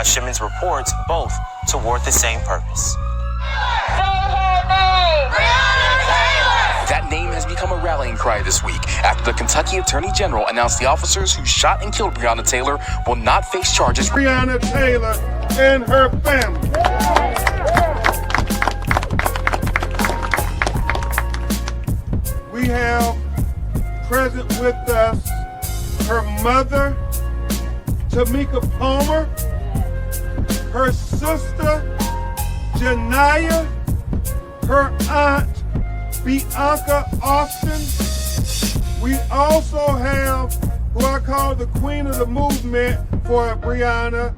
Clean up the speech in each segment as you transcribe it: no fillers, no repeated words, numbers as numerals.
Shimmon's reports both toward the same purpose. That name has become a rallying cry this week after the Kentucky Attorney General announced the officers who shot and killed Breonna Taylor will not face charges. Brianna Taylor and her family. We have present with us her mother, Tamika Palmer, her sister, Janiyah, her aunt, Bianca Austin. We also have who I call the queen of the movement for Brianna,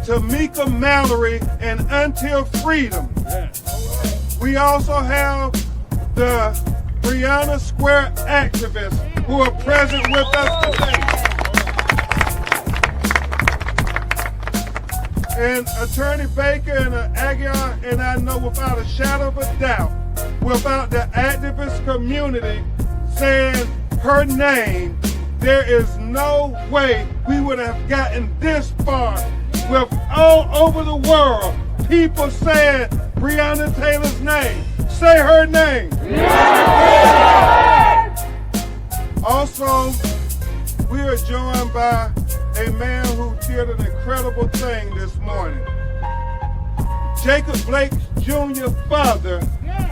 Tamika Mallory, and Until Freedom. We also have the Brianna Square activists who are present with us today. And Attorney Baker and Aguiar and I know without a shadow of a doubt, without the activist community saying her name, there is no way we would have gotten this far with all over the world people saying Breonna Taylor's name. Say her name. Also, we are joined by a man who did an incredible thing this morning. Jacob Blake's Jr. father,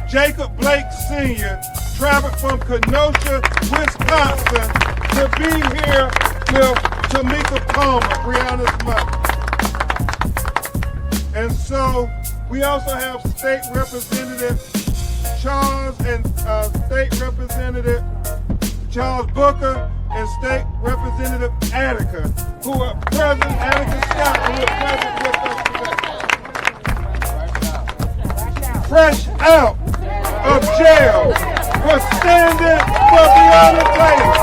Jacob Blake Sr., traveled from Kenosha, Wisconsin to be here with Tamika Palmer, Brianna's mother. And so we also have State Representative Charles and State Representative Charles Booker and State Representative Attica, who are present, Attica Scott, who are present with us today. Fresh out of jail for standing for Breonna Taylor.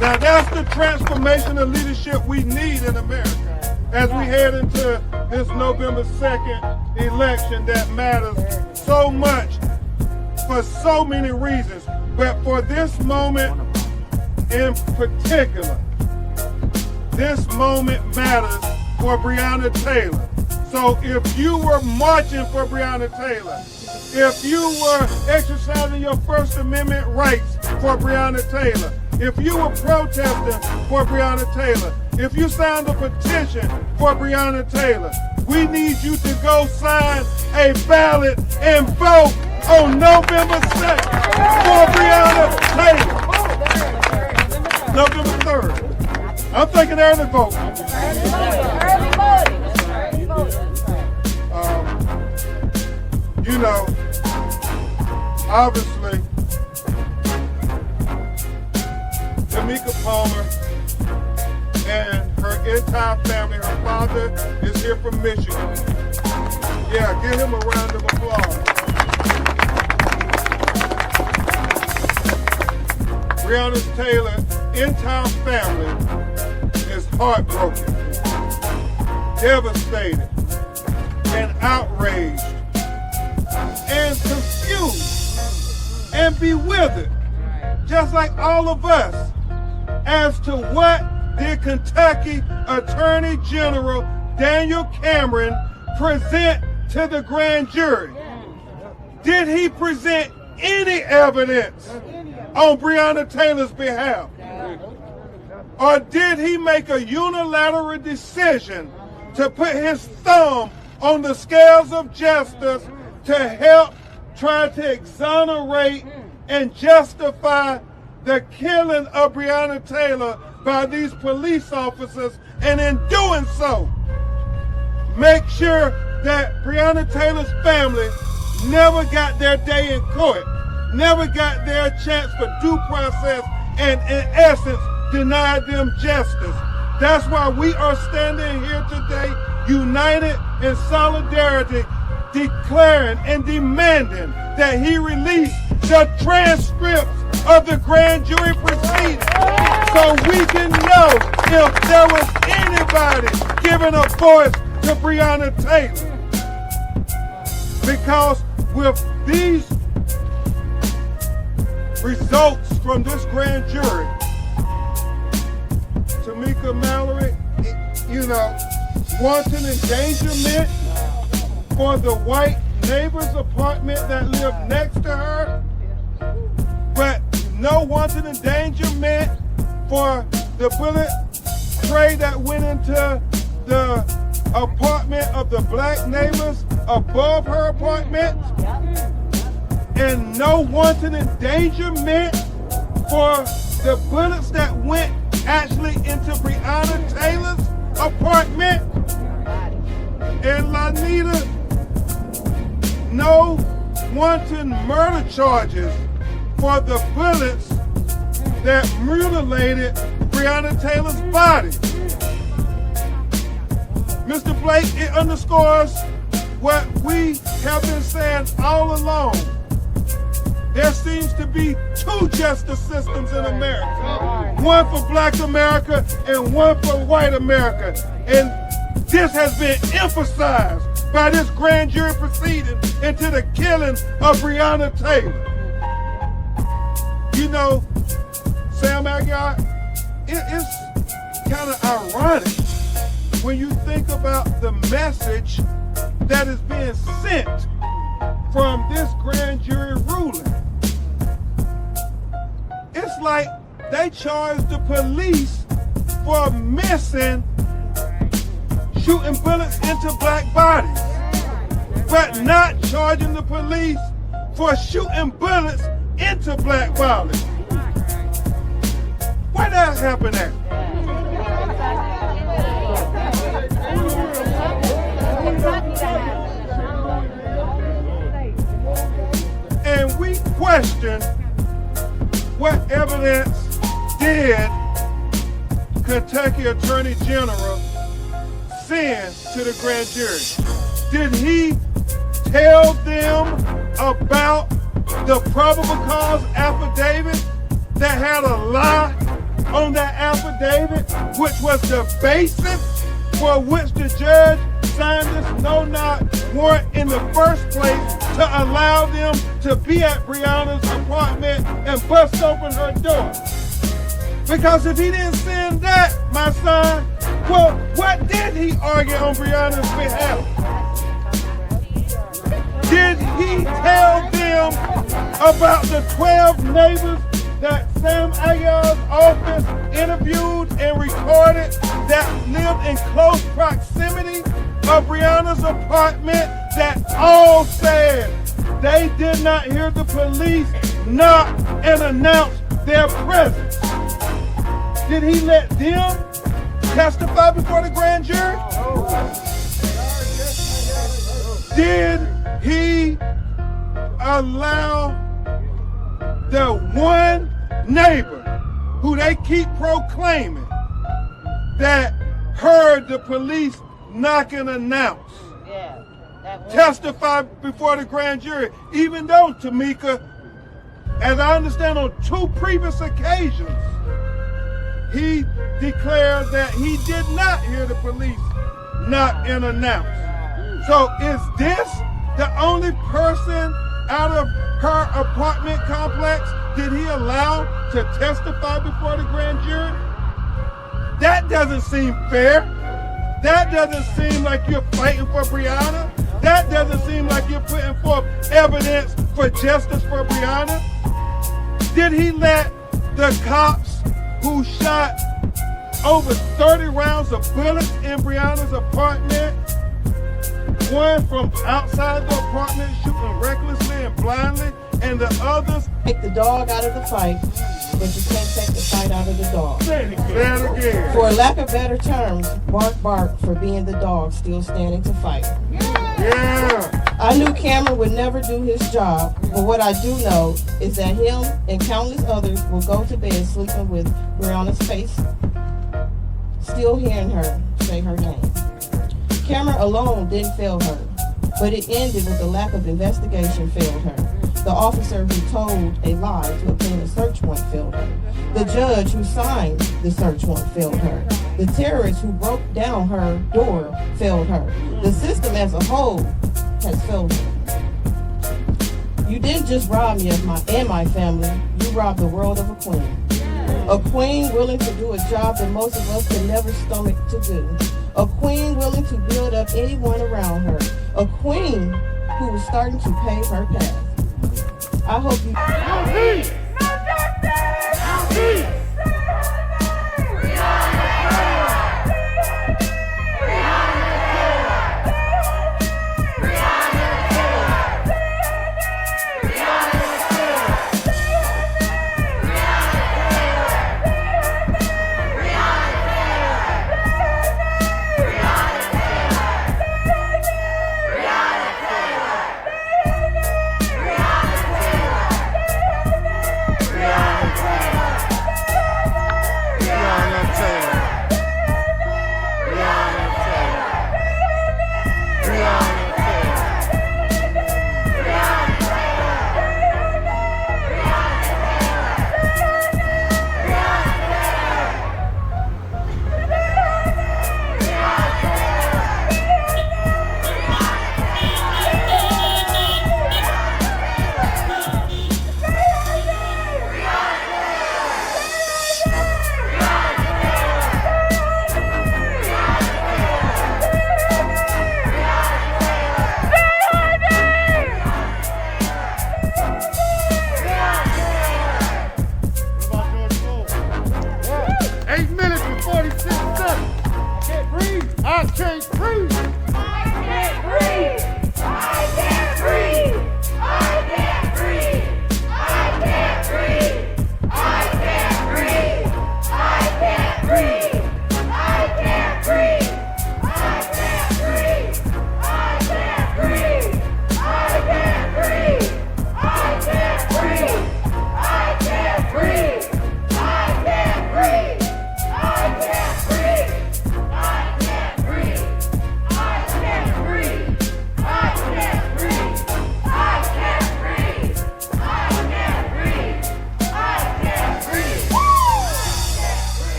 Now that's the transformation of leadership we need in America as we head into this November 2nd election that matters so much for so many reasons. But for this moment in particular, this moment matters for Breonna Taylor. So if you were marching for Breonna Taylor, if you were exercising your First Amendment rights for Breonna Taylor, if you were protesting for Breonna Taylor, if you signed a petition for Breonna Taylor, we need you to go sign a ballot and vote on November 2nd for Breonna Taylor. November 3rd. I'm thinking early vote. Early voting. You know, obviously, Tamika Palmer and her entire family, her father is here from Michigan. Yeah, give him a round of applause. Breonna Taylor's entire family is heartbroken, devastated, and outraged, and confused, and bewildered, just like all of us, as to what did Kentucky Attorney General Daniel Cameron present to the grand jury? Did he present any evidence on Breonna Taylor's behalf? Or did he make a unilateral decision to put his thumb on the scales of justice to help try to exonerate and justify the killing of Breonna Taylor by these police officers, and in doing so, make sure that Breonna Taylor's family never got their day in court, never got their chance for due process, and in essence, denied them justice. That's why we are standing here today, united in solidarity, declaring and demanding that he release the transcripts of the grand jury proceedings so we can know if there was anybody giving a voice to Breonna Taylor. Because with these results from this grand jury, Tamika Mallory, you know, wanton endangerment for the white neighbor's apartment that lived next to her, but no wanton endangerment for the bullet tray that went into the apartment of the black neighbors above her apartment, and no wanton endangerment for the bullets that went actually into Brianna Taylor's apartment. And Lanita, no wanton murder charges for the bullets that mutilated Brianna Taylor's body. Mr. Blake, it underscores what we have been saying all along. There seems to be two justice systems in America. One for black America and one for white America. And this has been emphasized by this grand jury proceeding into the killing of Brianna Taylor. You know, Sam Aguiar, it's kind of ironic when you think about the message that is being sent from this grand jury ruling. It's like they charged the police for missing shooting bullets into black bodies, but not charging the police for shooting bullets into black bodies. Where that happen at? And we question what evidence did Kentucky Attorney General send to the grand jury? Did he tell them about the probable cause affidavit that had a lie on that affidavit, which was the basis for which the judge signed this no-knock warrant in the first place to allow them to be at Brianna's apartment and bust open her door? Because if he didn't send that, my son, well, what did he argue on Brianna's behalf? Did he tell them about the 12 neighbors that Sam Aguiar's office interviewed and recorded that lived in close proximity of Brianna's apartment that all said they did not hear the police knock and announce their presence? Did he let them testify before the grand jury? Did he allow the one neighbor who they keep proclaiming that heard the police knock and announce testify before the grand jury, even though, Tamika, as I understand, on 2 previous occasions, he declared that he did not hear the police knock and announce. So is this the only person out of her apartment complex did he allow to testify before the grand jury? That doesn't seem fair. That doesn't seem like you're fighting for Brianna. That doesn't seem like you're putting forth evidence for justice for Brianna. Did he let the cops who shot over 30 rounds of bullets in Brianna's apartment, one from outside the apartment shooting recklessly and blindly, and the others take the dog out of the fight, but you can't take the fight out of the dog. Say it again. For lack of better terms, bark bark for being the dog still standing to fight. Yeah. I knew Cameron would never do his job, but what I do know is that him and countless others will go to bed sleeping with Brianna's face, still hearing her say her name. Cameron alone didn't fail her, but it ended with the lack of investigation failed her. The officer who told a lie to obtain a search warrant failed her. The judge who signed the search warrant failed her. The terrorist who broke down her door failed her. The system as a whole has failed her. You didn't just rob me and my family, you robbed the world of a queen. A queen willing to do a job that most of us can never stomach to do. A queen willing to build up anyone around her. A queen who is starting to pave her path. I hope you...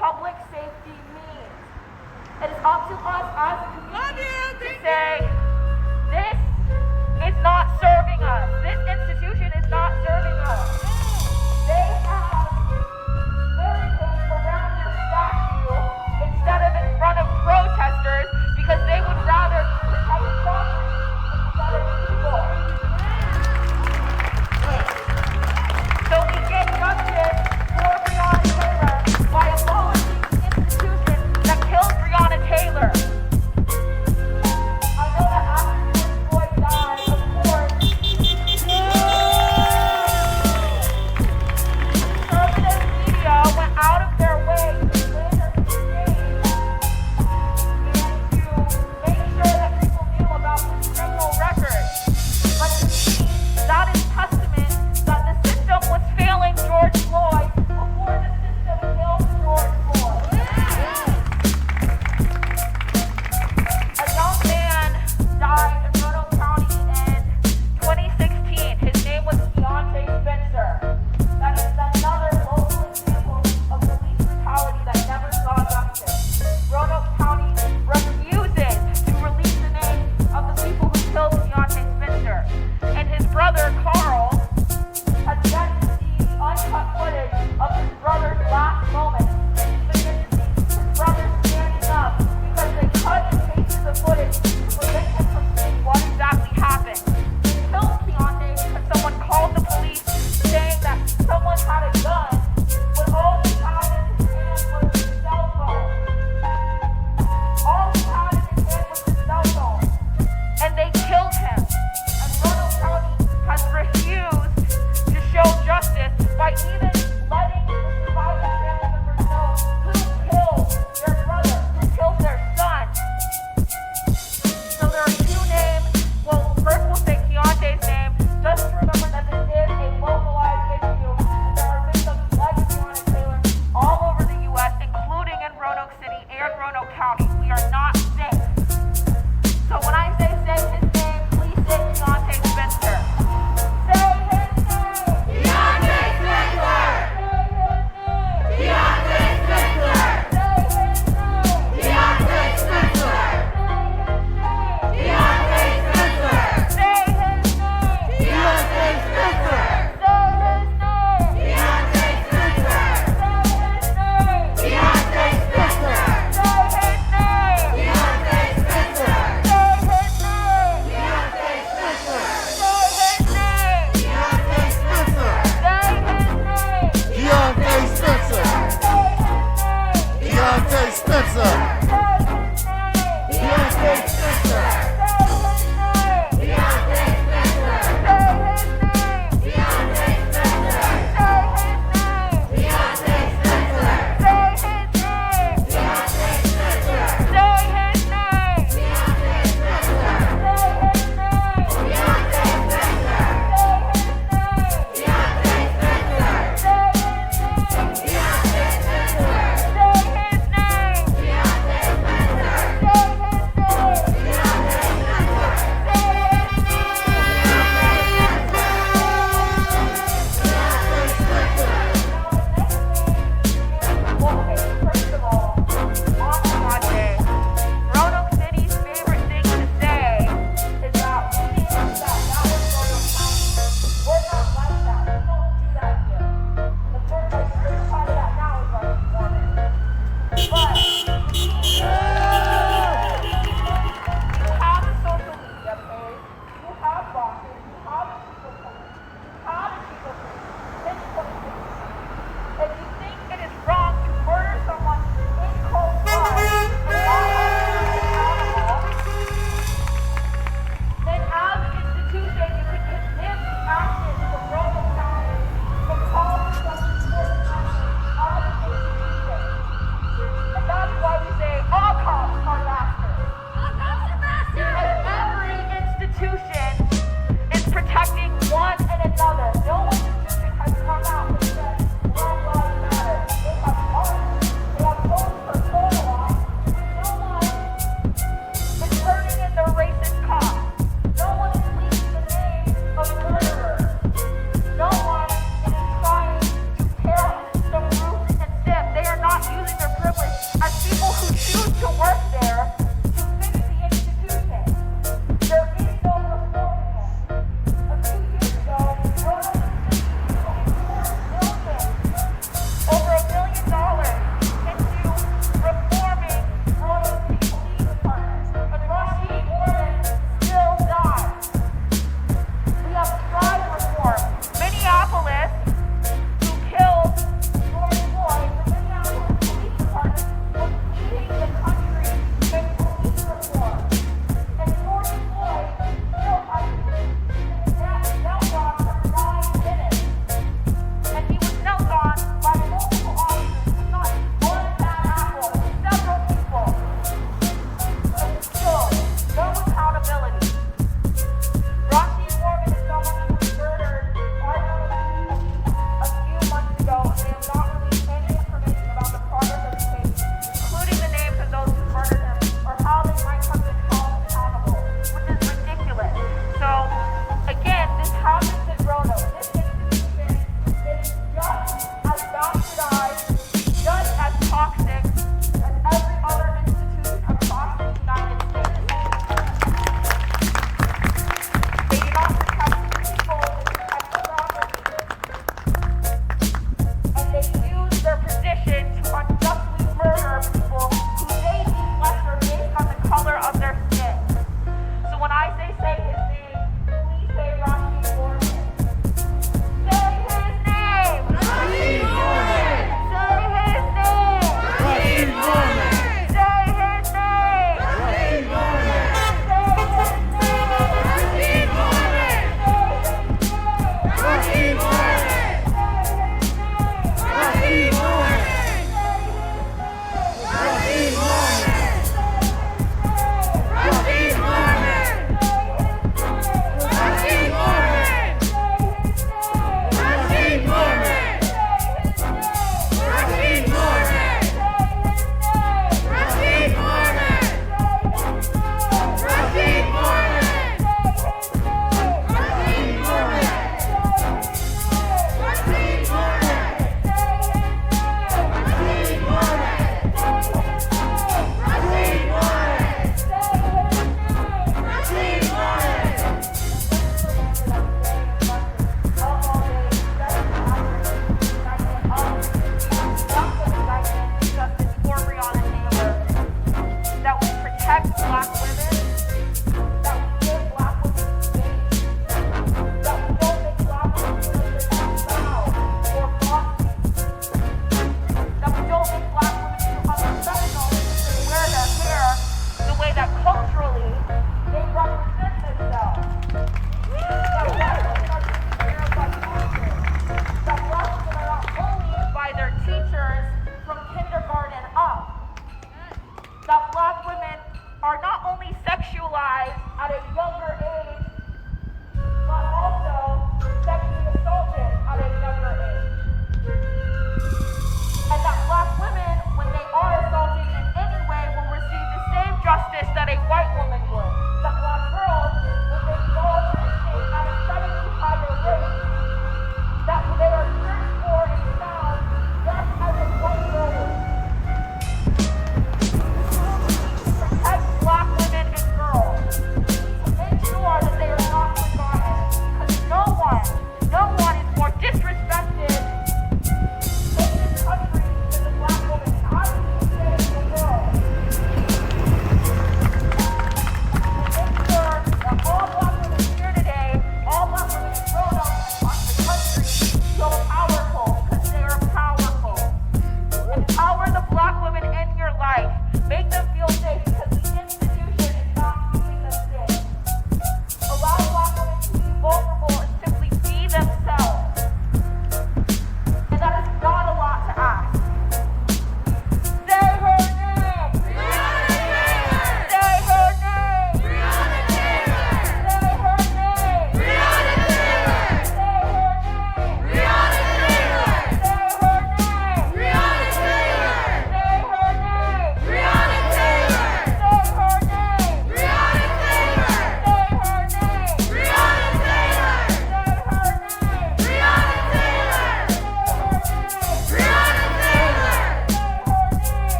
public safety means. It is up to us as a community to say, this is not serving us. This institution is not serving us. They have barricades around their statue instead of in front of protesters because they would rather protect property instead of people. So we get justice for Breonna Taylor by abolishing the institution that killed Breonna Taylor. I know that after George Floyd died, of course, conservative media went out of their way to slander his name and to make sure that people knew about his criminal record. But to me, that is testament that the system was failing George Floyd before the system killed George Floyd. A young man died in Roanoke County in 2016. His name was Deontay Spencer. That is another local example of police brutality that never saw justice. Roanoke County refuses to release the names of the people who killed Deontay Spencer. And his brother, Carl, has yet to see the uncut footage of his brother's last moments. He's been to see his brother standing up because they cut and pasted the footage to prevent him from seeing what exactly happened. They killed Deontay because someone called the police saying that someone had a gun, but all he had in his hand was his cell phone. All he had in his hand was his cell phone. And they killed him. And Roanoke County has refused to show justice by even letting the surviving family members know who killed their brother, who killed their son. So there are two names. Well, first we'll say Deontay's name. Just remember that this is a localized issue, and there are victims like Breonna Taylor all over the U.S., including in Roanoke City and Roanoke County. We are not safe. So when I say his name, please say Deontay Spencer. Say his name. Deontay Spencer. Say his name. Deontay Spencer. Say his name. Deontay Spencer. Say his name. Deontay Spencer. Say his name. Deontay Spencer. Say his name. Deontay Spencer. Say his name. Deontay Spencer. Say his name. Deontay Spencer. Say his name. Deontay Spencer. Say his name. Deontay Spencer. Say his name. Deontay Spencer. Say his name. Deontay Spencer. Say his name. Deontay Spencer. First of all, on that day, Roanoke City's favorite thing to say is that we think that was Roanoke County. We're not like that. We don't do that here. And the first part of that now is our performance. But you have a social media page, you have bosses, you have a people police, you have a people police since 2016. If you think it is wrong to murder someone in cold blood and not hold them accountable, then as an institution you could condemn the actions of Roanoke County and call for some important action as an institution. And that's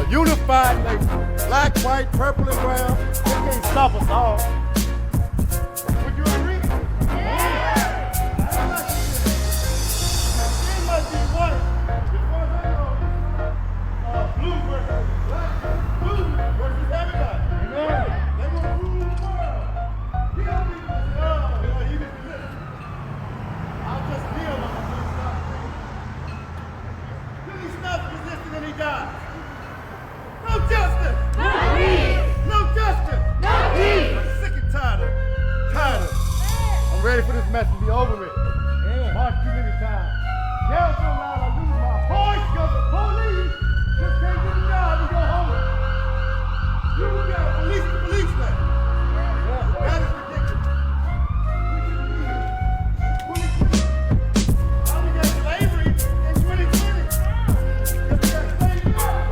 a unified nation. Black, white, purple, and brown. They can't stop us all. Would you agree? Yeah. It must be one. As far as I know, blue versus black, blue versus everybody. Yeah. They gonna rule the world. He don't need to he was resisting. I'll just kneel on him until he stops. Till he stops resisting and he dies. No justice! No peace! No justice! No peace! I'm sick and tired of it. I'm ready for this mess to be over with. March too many times. Yell so loud I lose my voice because the police just can't do the job and go home. You got police to policeman. That is ridiculous. We got slavery in 2020. If we got slavery now.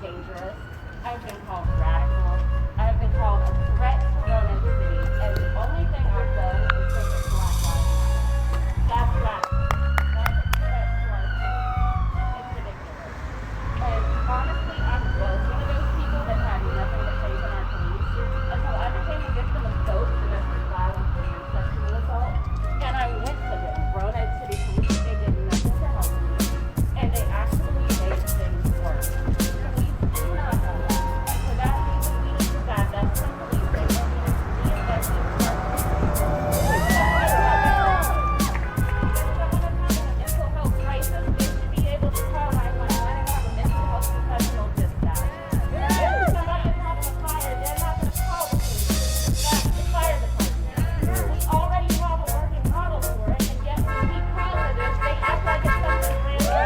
dangerous. I've been called radical. I've been called a threat to Roanoke City, and the only thing I've done is say it's Black Lives Matter. That's radical. That's a threat to our city. It's ridiculous. And honestly, I was one of those people that had nothing but faith in our police until I became a victim of both domestic violence and sexual assault. And I went to them, Roanoke City Police. They did nothing to help me, and they actually made things worse. Police do not help us. And for that reason, we need to divest from police and reinvest in our mental health crisis, they should be able to call 911 and have a mental health professional dispatch. If somebody is having a fire, they're not going to call the police. That's the fire department. We already have a working model for it, and yet when we call for this, they act like it's something brand new.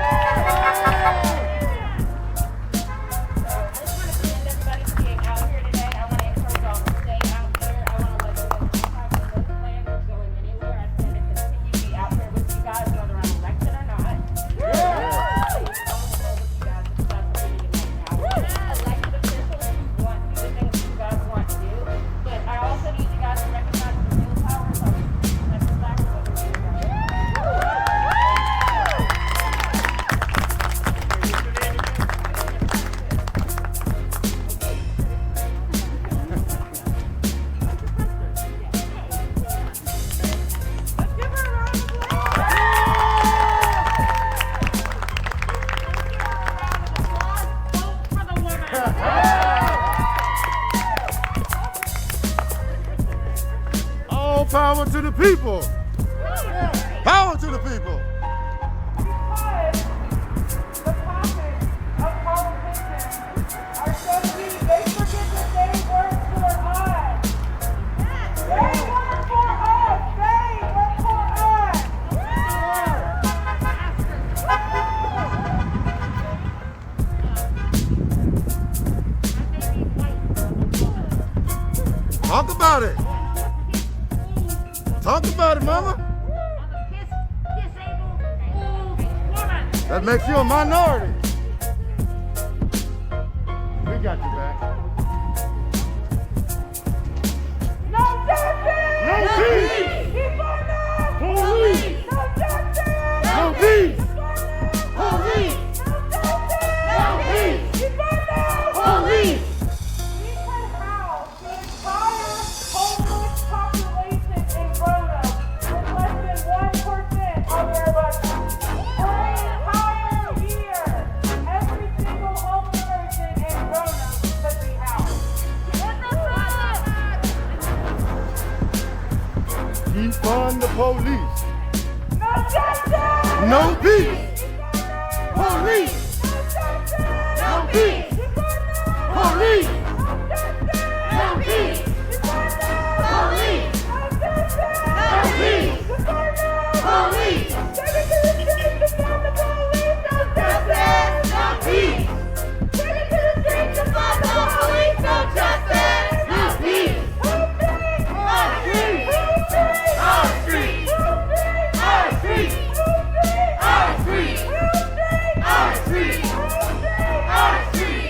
So I just want to commend everybody for being out here today. I want to encourage y'all to stay out here. I want to let you know that I have no plans of going anywhere. I plan to continue to be out here with you guys, whether I'm elected or not. I want to go with you guys because that's what we need right now. We need elected officials who want to do the things that you guys want to do, but I also need you guys to recognize the real power of our city. That's exactly what we're doing right now. All power to the people. Power to the people. Because the pockets of politicians are so deep, they forget that they work for us. They work for us. They work for us. Talk about it. Talk about it, mama. That makes you a minority. We got you back. No justice! No peace! Defund! Police! No justice! No peace! Police! No justice! No peace! Defund! Police! We could house the entire homeless population in Roanoke with less than 1% of their budget. For an entire year, every single homeless person in Roanoke could be housed. Defund the police. No justice! No peace! Police! No peace! Police! No peace! Police! No peace! Police! Take it to the streets to find the police! No justice! No peace! Take it to the streets to find the police! No justice! No peace! Our streets! Our streets! Our streets! Our streets! Our streets! Our streets!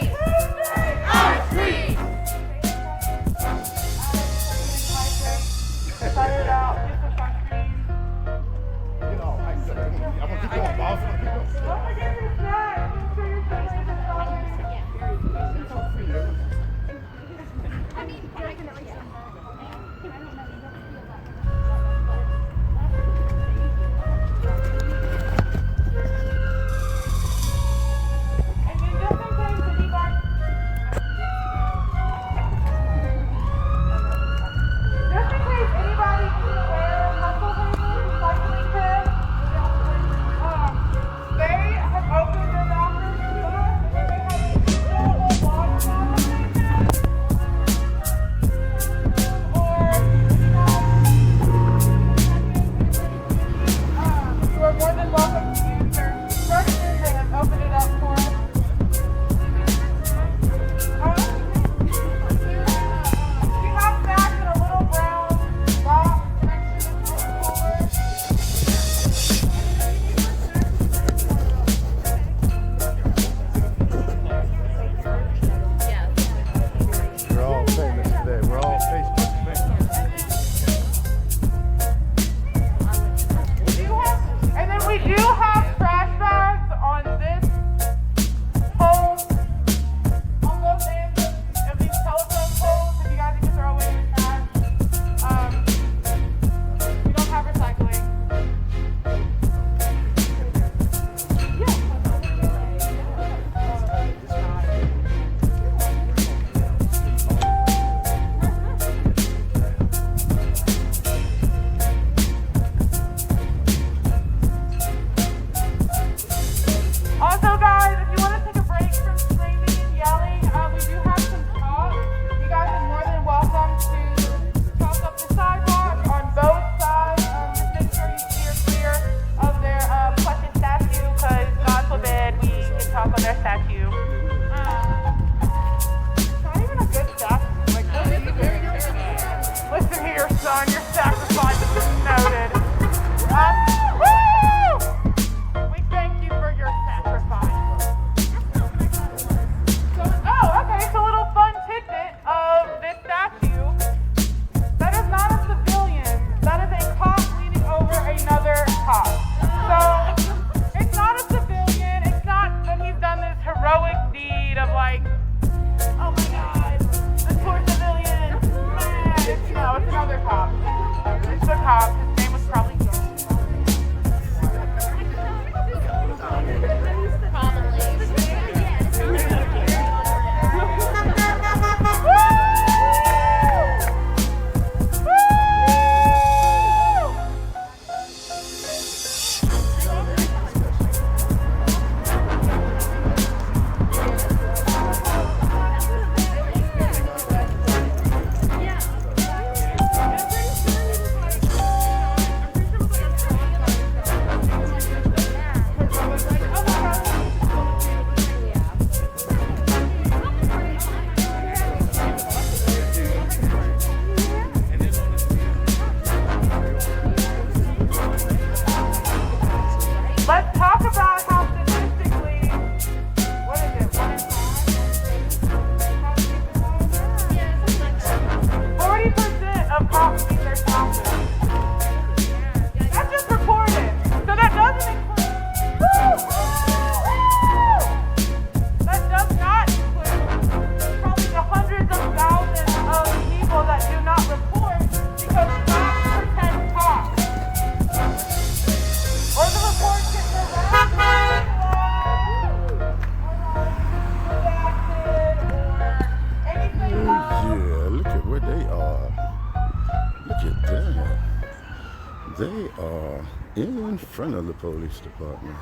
They are in front of the police department.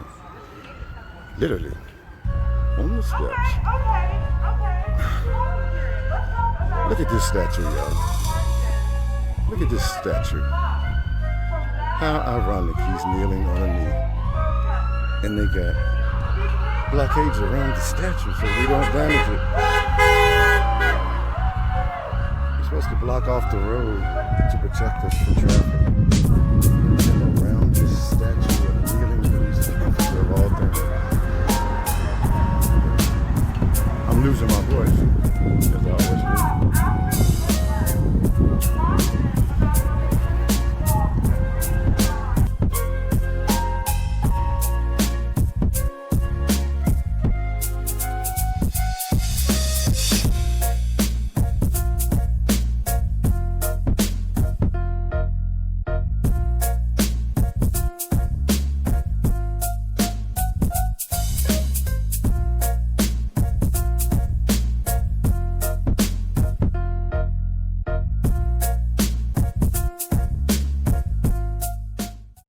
Literally. On the steps. Look at this statue, y'all. Look at this statue. How ironic, he's kneeling on a knee. And they got blockades around the statue so we don't damage it. You're supposed to block off the road to protect us from traffic. And around this statue of kneeling police officer of all things. I'm losing my voice, as I always do.